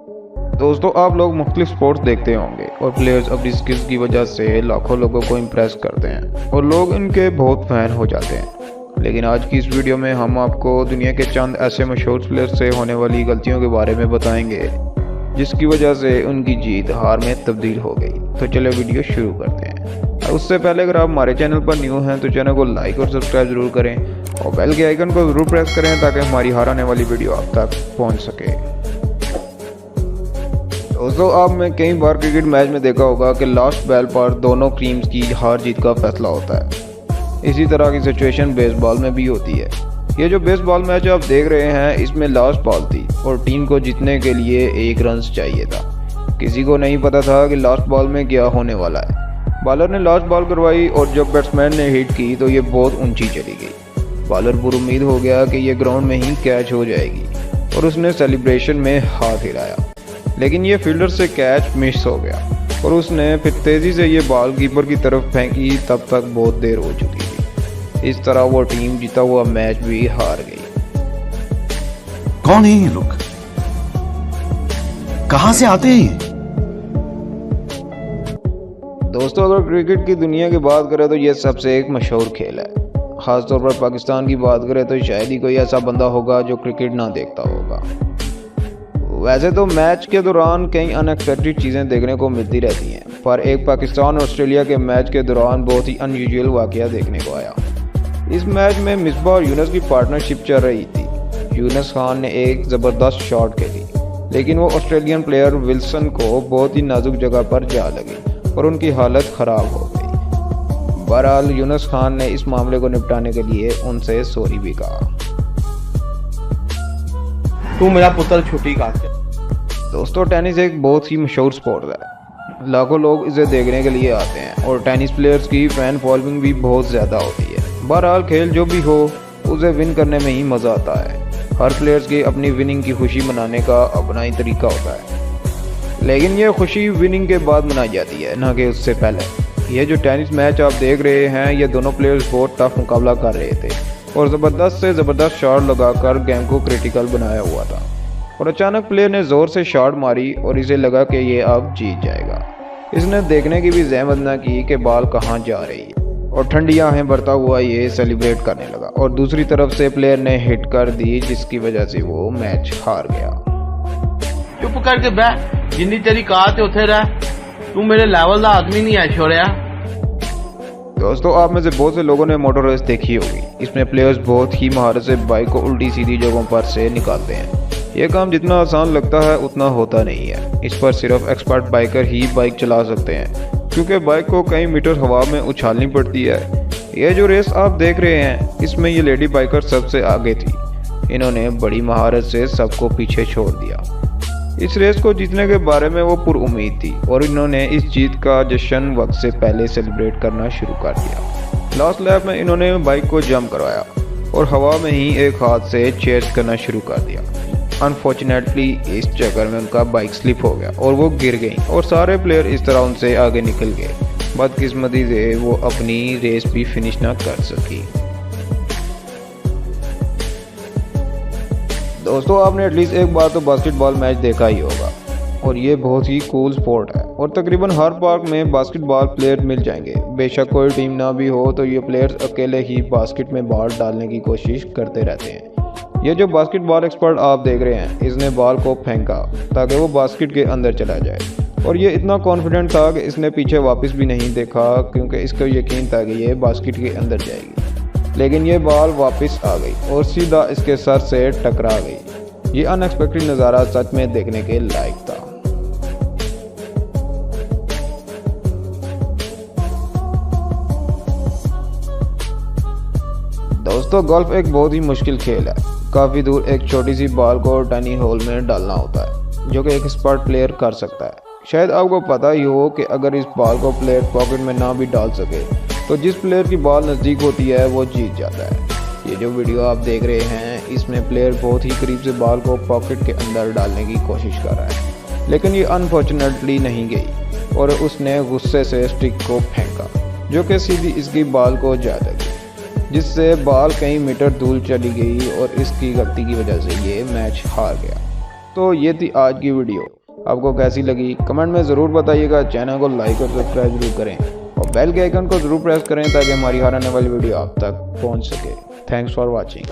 दोस्तों, आप लोग मुख्तलिफ स्पोर्ट्स देखते होंगे और प्लेयर्स अपनी स्किल्स की वजह से लाखों लोगों को इम्प्रेस करते हैं और लोग इनके बहुत फैन हो जाते हैं। लेकिन आज की इस वीडियो में हम आपको दुनिया के चंद ऐसे मशहूर प्लेयर्स से होने वाली गलतियों के बारे में बताएंगे जिसकी वजह से उनकी जीत हार में तब्दील हो गई। तो चलो वीडियो शुरू करते हैं। उससे पहले अगर आप हमारे चैनल पर न्यू हैं तो चैनल को लाइक और सब्सक्राइब जरूर करें और बेल के आइकन को जरूर प्रेस करें ताकि हमारी हर आने वाली वीडियो आप तक पहुँच सके। दोस्तों, आपने कई बार क्रिकेट मैच में देखा होगा कि लास्ट बैल पर दोनों टीम्स की हार जीत का फैसला होता है। इसी तरह की सिचुएशन बेसबॉल में भी होती है। ये जो बेसबॉल मैच आप देख रहे हैं, इसमें लास्ट बॉल थी और टीम को जीतने के लिए 1 रन चाहिए था। किसी को नहीं पता था कि लास्ट बॉल में क्या होने वाला है। बॉलर ने लास्ट बॉल करवाई और जब बैट्समैन ने हिट की तो ये बहुत ऊंची चली गई। बॉलर पूरी उम्मीद हो गया कि ये ग्राउंड में ही कैच हो जाएगी और उसने सेलिब्रेशन में हाथ हिलाया, लेकिन ये फील्डर से कैच मिस हो गया और उसने फिर तेज़ी से ये बॉल कीपर की तरफ फेंकी। तब तक बहुत देर हो चुकी थी। इस तरह वो टीम जीता हुआ मैच भी हार गई। कौन है ये लोग? कहां से आते हैं ये? दोस्तों, अगर क्रिकेट की दुनिया की बात करें तो ये सबसे एक मशहूर खेल है। ख़ासतौर पर पाकिस्तान की बात करें तो शायद ही कोई ऐसा बंदा होगा जो क्रिकेट ना देखता होगा। वैसे तो मैच के दौरान कई अनएक्सपेक्टेड चीज़ें देखने को मिलती रहती हैं, पर एक पाकिस्तान ऑस्ट्रेलिया के मैच के दौरान बहुत ही अनयूजुअल वाकया देखने को आया। इस मैच में मिसबाह और यूनुस की पार्टनरशिप चल रही थी। यूनुस खान ने एक ज़बरदस्त शॉट खेली, लेकिन वो ऑस्ट्रेलियन प्लेयर विल्सन को बहुत ही नाजुक जगह पर जा लगी और उनकी हालत ख़राब हो गई। बहरहाल यूनुस खान ने इस मामले को निपटाने के लिए उनसे सॉरी भी कहा। तू मेरा पुत्र छुट्टी काट। दोस्तों, टेनिस एक बहुत ही मशहूर स्पोर्ट है। लाखों लोग इसे देखने के लिए आते हैं और टेनिस प्लेयर्स की फैन फॉलोइंग भी बहुत ज़्यादा होती है। बहरहाल खेल जो भी हो, उसे विन करने में ही मज़ा आता है। हर प्लेयर्स की अपनी विनिंग की खुशी मनाने का अपना ही तरीका होता है, लेकिन ये खुशी विनिंग के बाद मनाई जाती है, ना कि उससे पहले। ये जो टेनिस मैच आप देख रहे हैं, ये दोनों प्लेयर्स बहुत टफ मुकाबला कर रहे थे और ज़बरदस्त से ज़बरदस्त शॉट लगाकर गेम को क्रिटिकल बनाया हुआ था। और अचानक प्लेयर ने ज़ोर से शॉट मारी और इसे लगा कि ये अब जीत जाएगा। इसने देखने की भी ज़हमत न की कि बॉल कहाँ जा रही है और ठंडी आहें भरता हुआ ये सेलिब्रेट करने लगा। और दूसरी तरफ से प्लेयर ने हिट कर दी, जिसकी वजह से वो मैच हार गया। चुप करके बैठ, जिन्नी तेरी कार उथे रह। तू मेरे लेवल का आदमी नहीं है छोड़िया। दोस्तों, आप में से बहुत से लोगों ने मोटर रेस देखी होगी। इसमें प्लेयर्स बहुत ही महारत से बाइक को उल्टी सीधी जगहों पर से निकालते हैं। यह काम जितना आसान लगता है उतना होता नहीं है। इस पर सिर्फ एक्सपर्ट बाइकर ही बाइक चला सकते हैं, क्योंकि बाइक को कई मीटर हवा में उछालनी पड़ती है। यह जो रेस आप देख रहे हैं, इसमें ये लेडी बाइकर सबसे आगे थी। इन्होंने बड़ी महारत से सबको पीछे छोड़ दिया। इस रेस को जीतने के बारे में वो पुरुम्मीद थी और इन्होंने इस जीत का जश्न वक्त से पहले सेलिब्रेट करना शुरू कर दिया। लास्ट लैप में इन्होंने बाइक को जंप करवाया और हवा में ही एक हाथ से चेस करना शुरू कर दिया। अनफॉर्चुनेटली इस चक्कर में उनका बाइक स्लिप हो गया और वो गिर गई और सारे प्लेयर इस तरह उनसे आगे निकल गए। बदकिस्मती से वो अपनी रेस भी फिनिश ना कर सकी। दोस्तों, आपने एटलीस्ट एक बार तो बास्केटबॉल मैच देखा ही होगा और ये बहुत ही कूल स्पोर्ट है और तकरीबन हर पार्क में बास्केटबॉल प्लेयर मिल जाएंगे। बेशक कोई टीम ना भी हो तो ये प्लेयर्स अकेले ही बास्केट में बॉल डालने की कोशिश करते रहते हैं। ये जो बास्केटबॉल एक्सपर्ट आप देख रहे हैं, इसने बॉल को फेंका ताकि वो बास्केट के अंदर चला जाए और ये इतना कॉन्फिडेंट था कि इसने पीछे वापस भी नहीं देखा, क्योंकि इसको यकीन था कि ये बास्केट के अंदर जाएगी। लेकिन ये बॉल वापस आ गई और सीधा इसके सर से टकरा गई। ये अनएक्सपेक्टेड नज़ारा सच में देखने के लायक था। दोस्तों, गोल्फ एक बहुत ही मुश्किल खेल है। काफ़ी दूर एक छोटी सी बॉल को टनी होल में डालना होता है, जो कि एक एक्सपर्ट प्लेयर कर सकता है। शायद आपको पता ही हो कि अगर इस बॉल को प्लेयर पॉकेट में ना भी डाल सके तो जिस प्लेयर की बॉल नज़दीक होती है वो जीत जाता है। ये जो वीडियो आप देख रहे हैं, इसमें प्लेयर बहुत ही करीब से बॉल को पॉकेट के अंदर डालने की कोशिश कर रहा है, लेकिन ये अनफॉर्चुनेटली नहीं गई और उसने गुस्से से स्टिक को फेंका, जो कि सीधी इसकी बॉल को जा लगी, जिससे बॉल कई मीटर दूर चली गई और इसकी गलती की वजह से ये मैच हार गया। दोस्तों ये थी आज की वीडियो, आपको कैसी लगी कमेंट में ज़रूर बताइएगा। चैनल को लाइक और सब्सक्राइब जरूर करें और बेल के आइकन को ज़रूर प्रेस करें ताकि हमारी हर आने वाली वीडियो आप तक पहुंच सके। Thanks for watching.